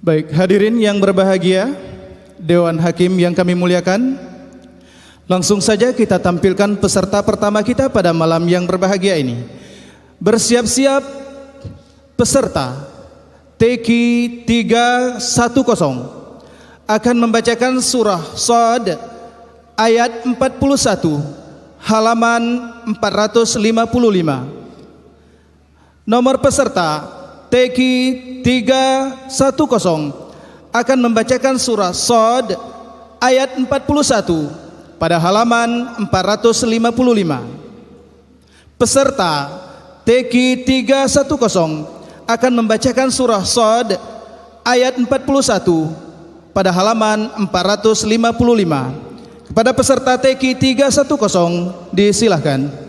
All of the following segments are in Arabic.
Baik, hadirin yang berbahagia, Dewan Hakim yang kami muliakan, langsung saja kita tampilkan peserta pertama kita pada malam yang berbahagia ini. Bersiap-siap peserta TQ 310 akan membacakan surah Shad ayat 41 halaman 455. Nomor peserta TQ 310 akan membacakan surah Shad ayat 41 pada halaman 455. Peserta TQ 310 akan membacakan surah Shad ayat 41 pada halaman 455. Kepada peserta TQ 310 disilahkan.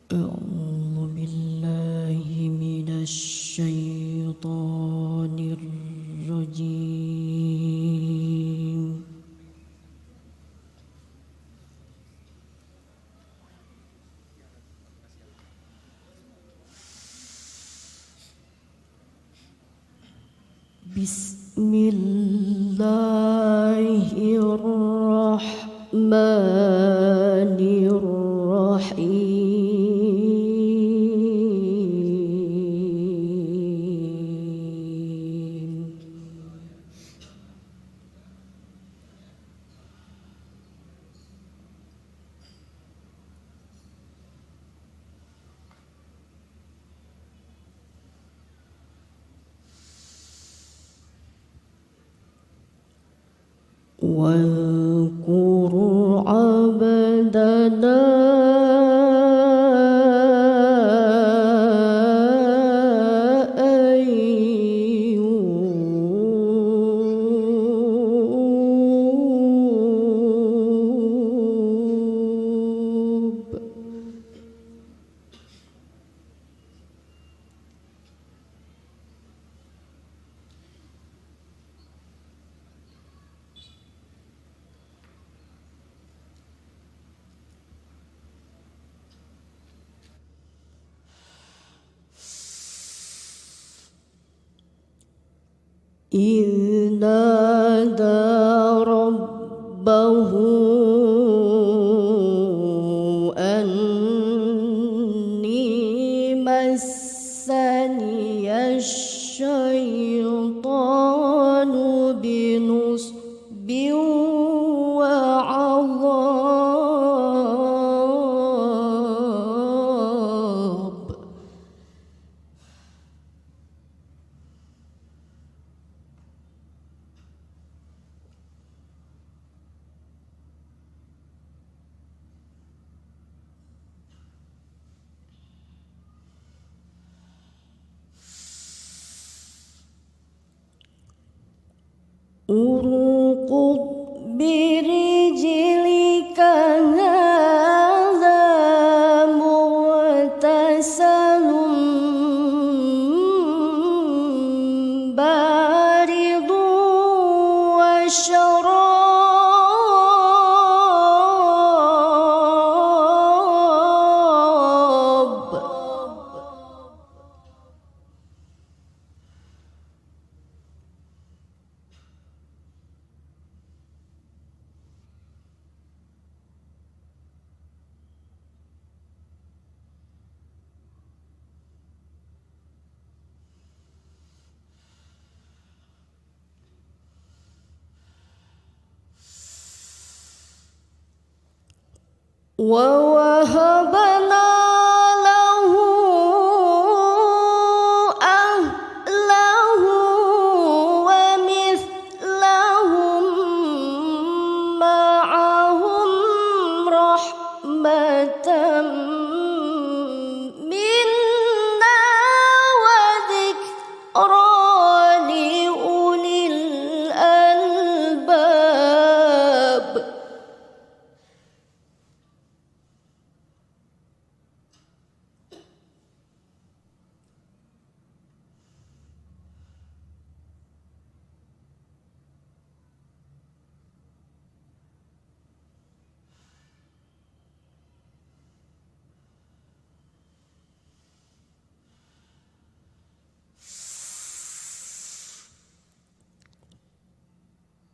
أعوذ بالله من الشيطان الرجيم بسم الله الرحمن الرحيم واذكر عبدنا أيوب إذ نادى ربه أني مسني الشيطان بنصب وعذاب اركض برجلك هذا مغتسل بارد وشراب ووهبنا له أهله ومثلهم معهم رحمة منا وذكرى لأولي الألباب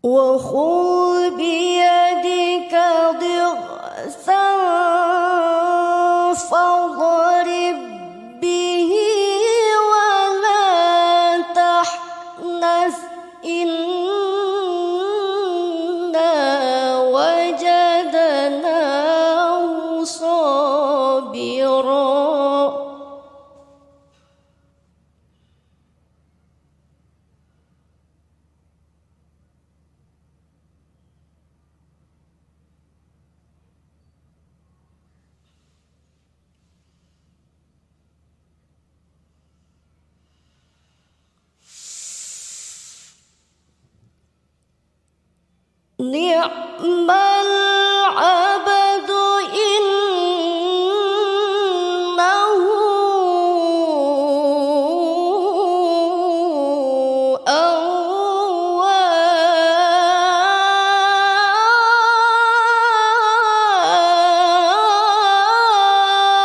وخذ بيدك ضغثا فاضرب به ولا تحنث إنا وجدناه صابرا نعم العبد إنه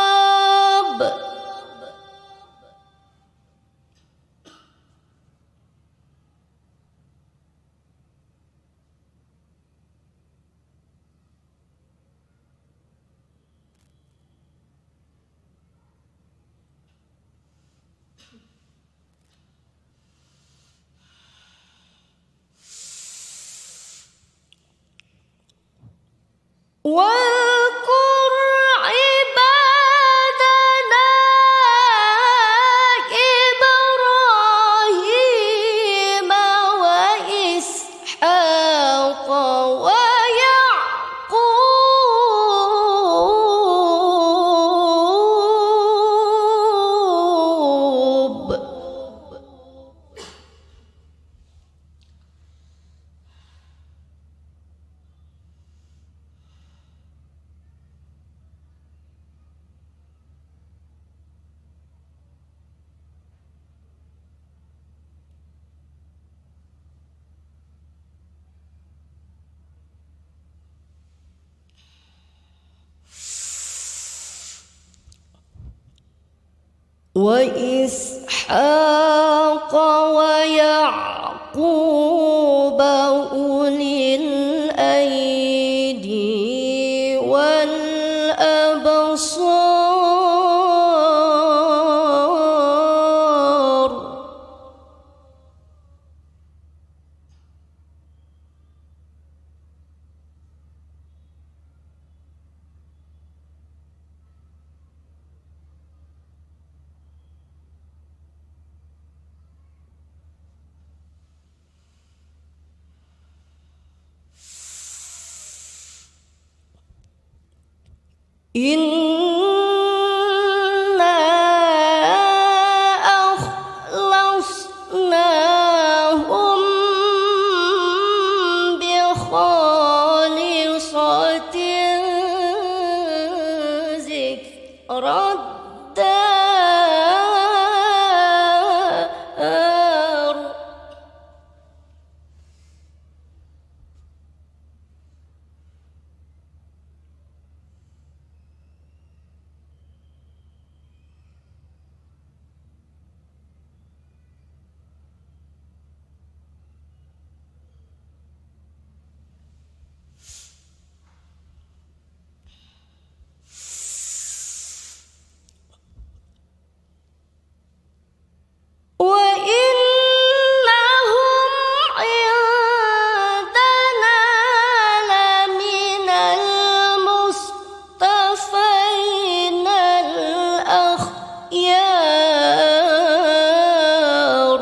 أواب واذكر عبادنا إبراهيم وإسحاق ويعقوب وإسحاق ويعقوب أولي الأيدي والأبصار إنا أخلصناهم بخالصة ذكرى الدار وإنهم عندنا لمن المصطفين الأخيار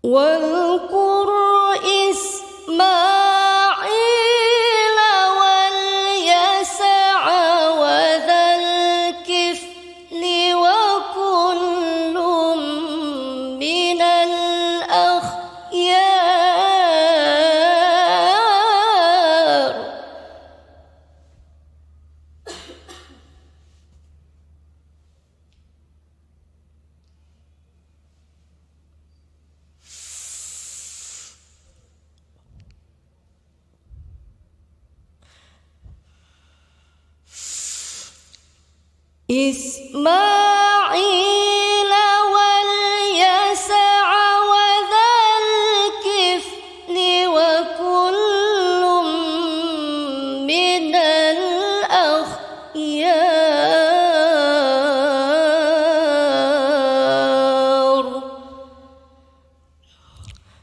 واذكر إسماعيل واليسع وذا الكفل وكل من الأخيار إسماعيل واليسع وذا الكفل وكل من الأخيار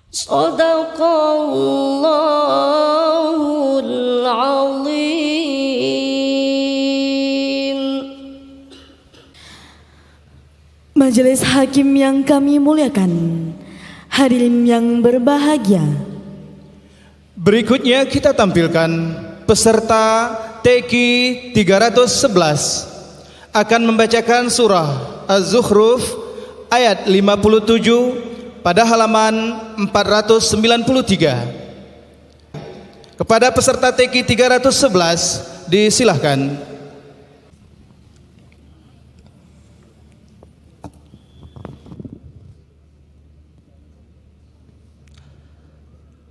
صدق الله العظيم. Majelis Hakim yang kami muliakan, hadirin yang berbahagia, Berikutnya kita tampilkan peserta TQ 311 akan membacakan surah Az-Zukhruf ayat 57 pada halaman 493. Kepada peserta TQ 311 disilahkan.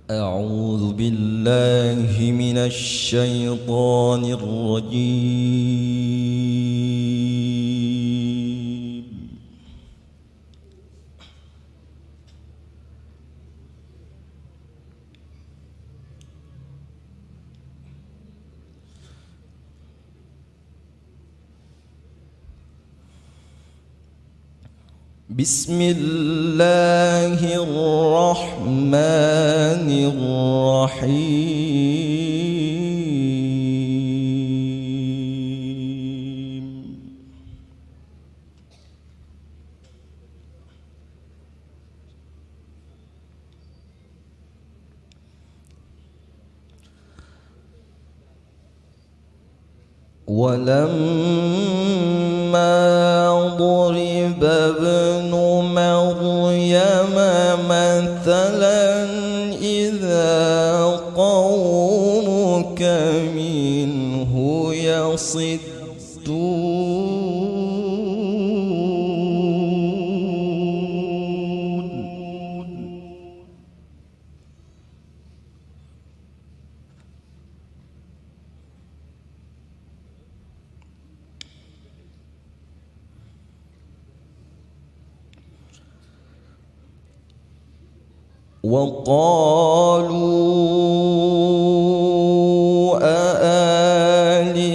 أعوذ بالله من الشيطان الرجيم. بسم الله الرحمن الرحيم. ولما ضرب ابن مريم مثلا إذا قومك منه يصدون. وقالوا أآلهتنا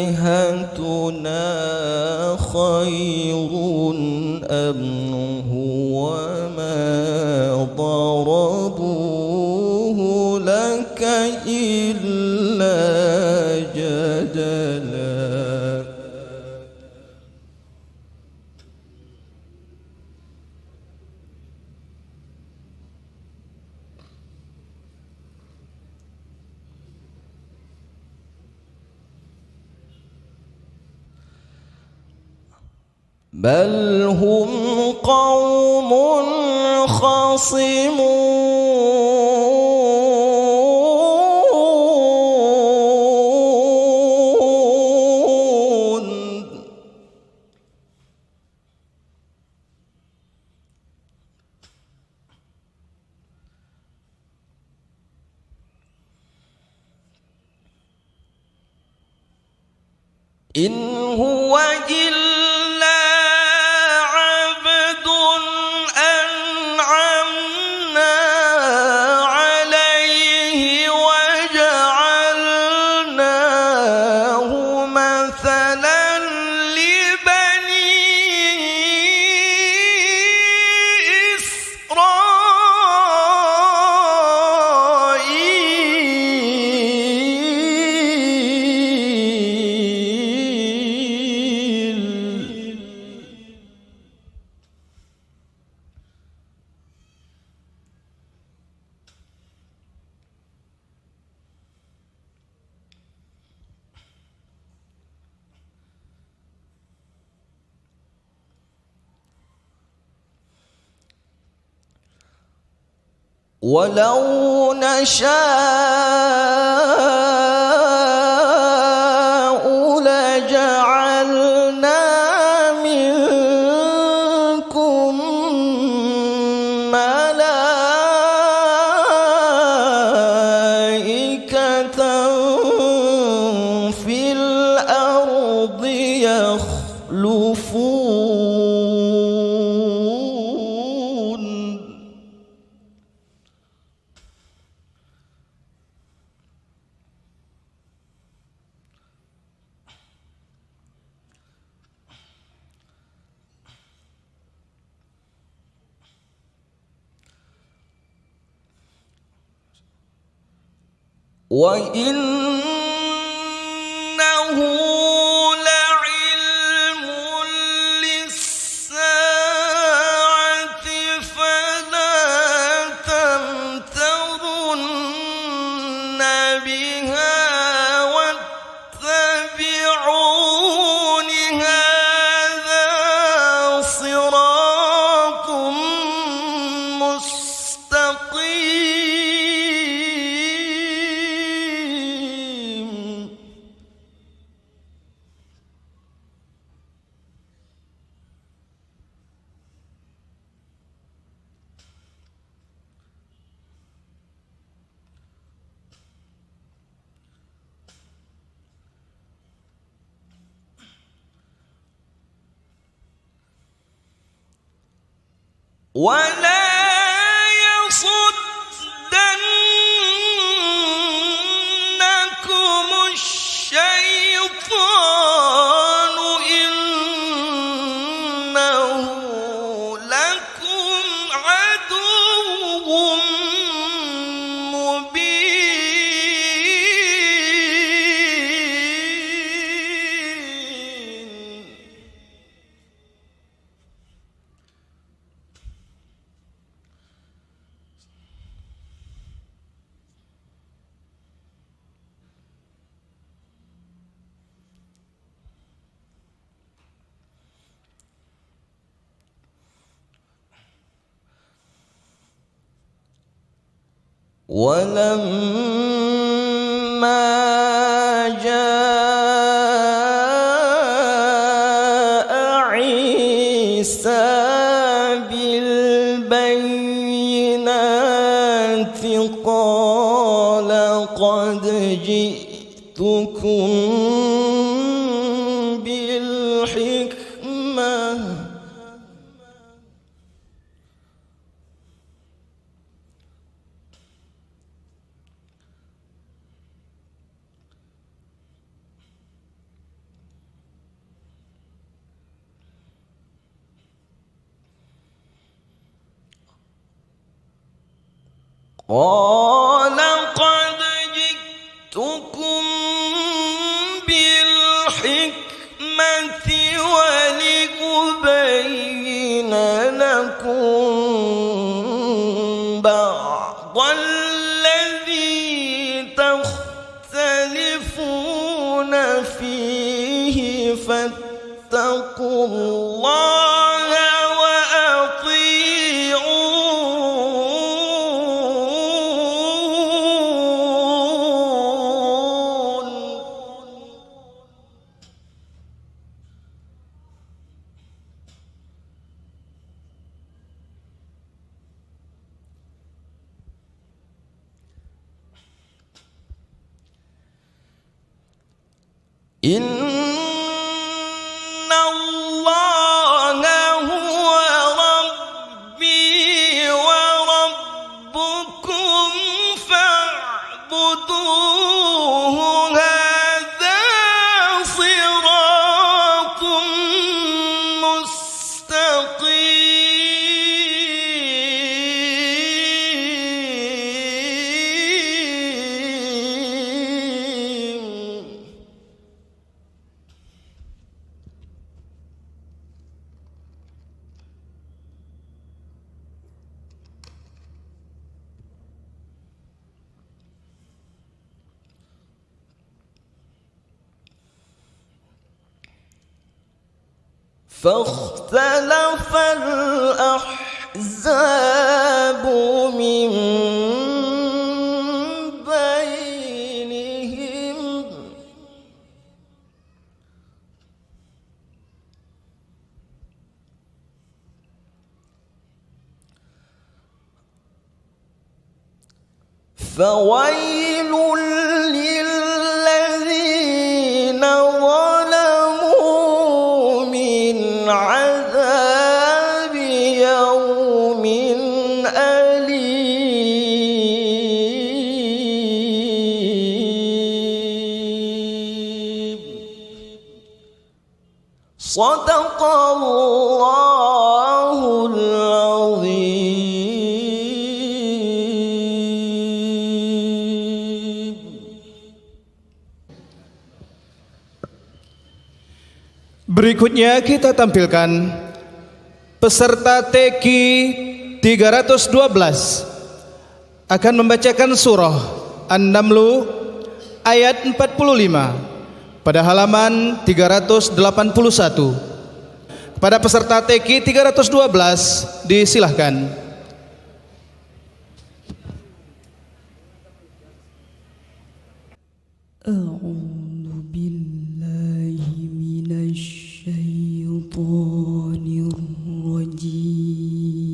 خير أم هو ما ضربوه لك إلا جدلا. بل هم قوم خصمون. إن هو إلا عبد أنعمنا عليه وجعلناه مثلا لبني إسرائيل. ولو نشاء لجعلنا منكم ملائكة في الأرض يخلفون. وإنه لعلم للساعة فلا تمترن بها واتبعون هذا صراط مستقيم. ولا يصدنكم الشيطان إنه لكم عدو مبين. ولما جاء عيسى بالبينات قال قد جئتكم بالحكمة قال قد جئتكم بالحكمة ولأبين لكم بعض الذي تختلفون فيه فاتقوا الله إن الله هو ربي وربكم فاعبدوه هذا صراط مستقيم. فاختلف الأحزاب من بينهم فويل للذين ظلموا من عذاب يوم أليم. صدق الله العظيم. Berikutnya kita tampilkan peserta TQ 312 akan membacakan surah An-Naml ayat 45 pada halaman 381. Kepada peserta TQ 312 disilahkan. A'udzu billahi minasy syaithanir rajim.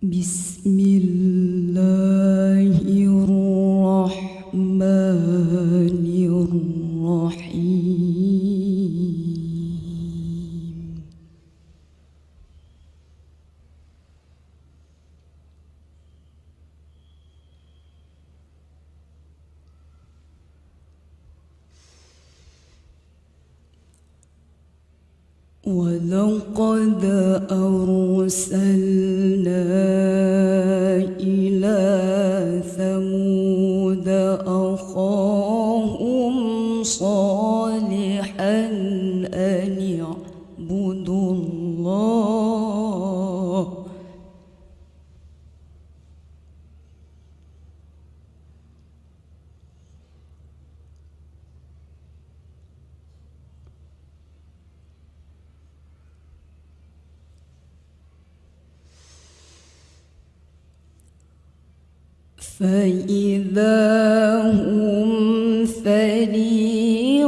Bismillahirrahmanirrahim. وَلَقَدْ أَرْسَلْنَا إِلَى ثَمُودَ أَخَاهُمْ صَالِحًا أَنِ اعْبُدُوا اللَّهَ فإذا هم فريقان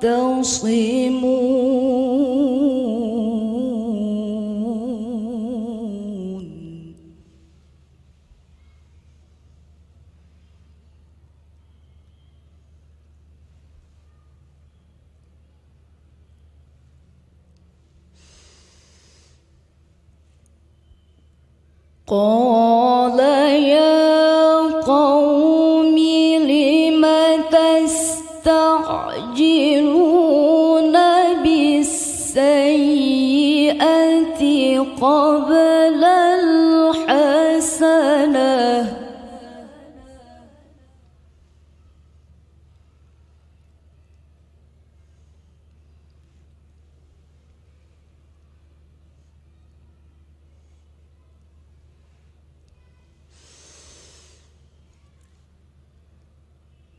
يختصمون قال يا قوم لم تستعجلون بالسيئة قبل الحسنة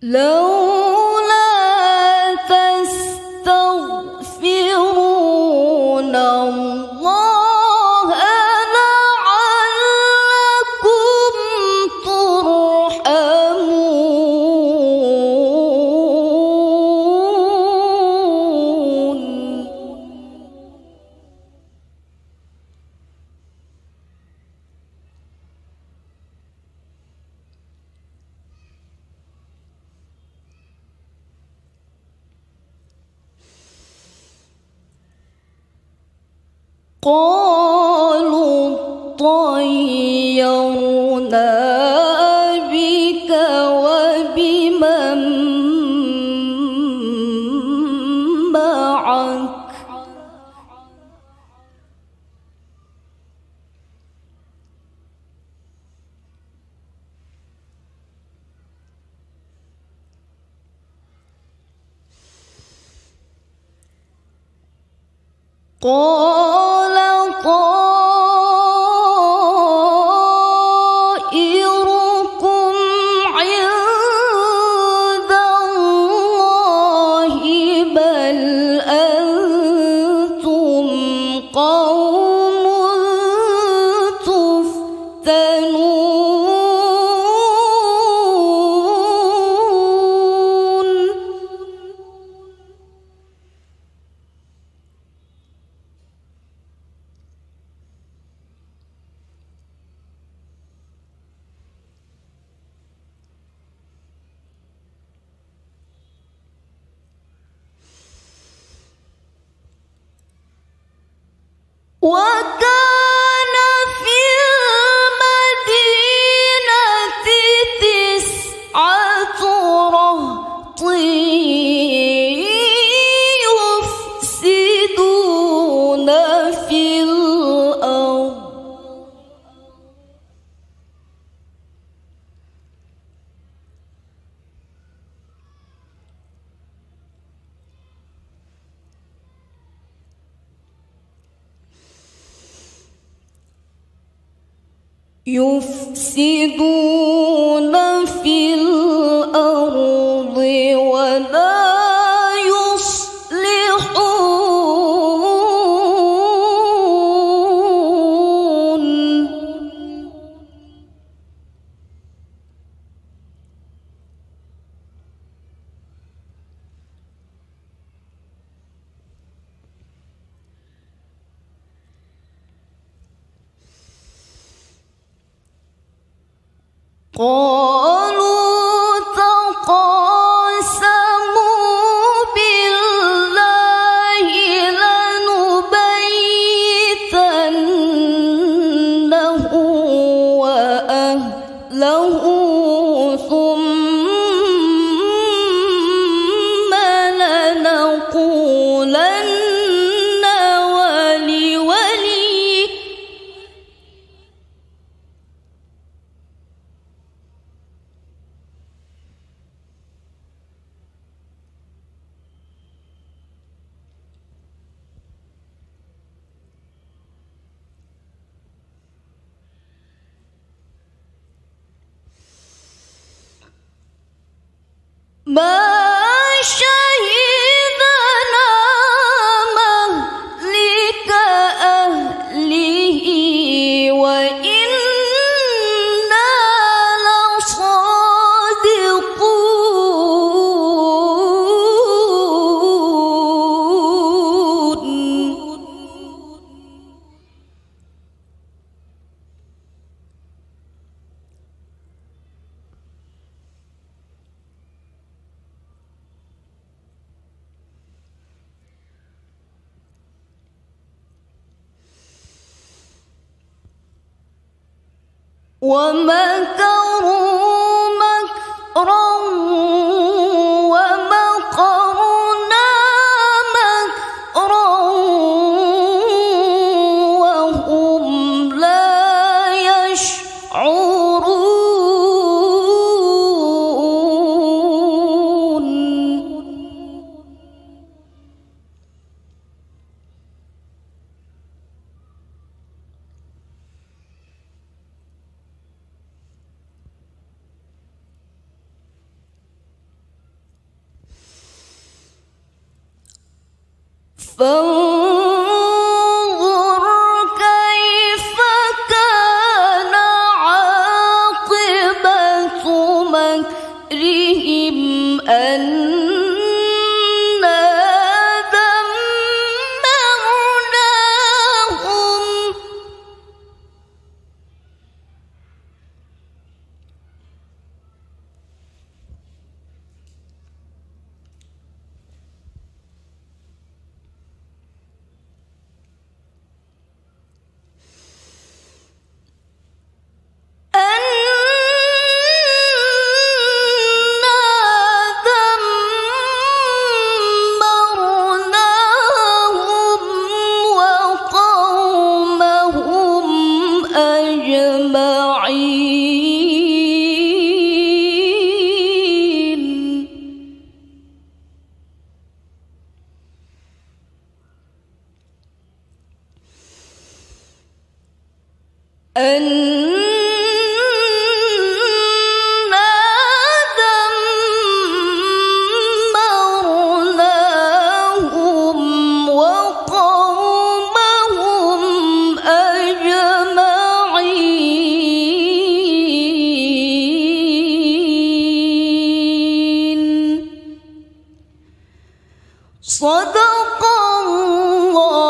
لولا تستغفرون الله لعلكم ترحمون قالوا طيرنا بك وبمن معك قال طائركم عند الله بل أنتم قوم تفتنون وكان في المدينة 9 رهط يفسدون يفسدون في الأرض ولا قالوا تقاسموا بالله لنبيتنه وأهله ثم لنقولن ولوليه ما شهدنا مهلك أهله وإنا لصادقون ومكروا مكرا ومكرنا مكرا وهم لا يشعرون فانظر كيف كان عاقبة مكرهم أنا دمرناهم وقومهم أجمعين دمرناهم وقومهم أجمعين. صدق الله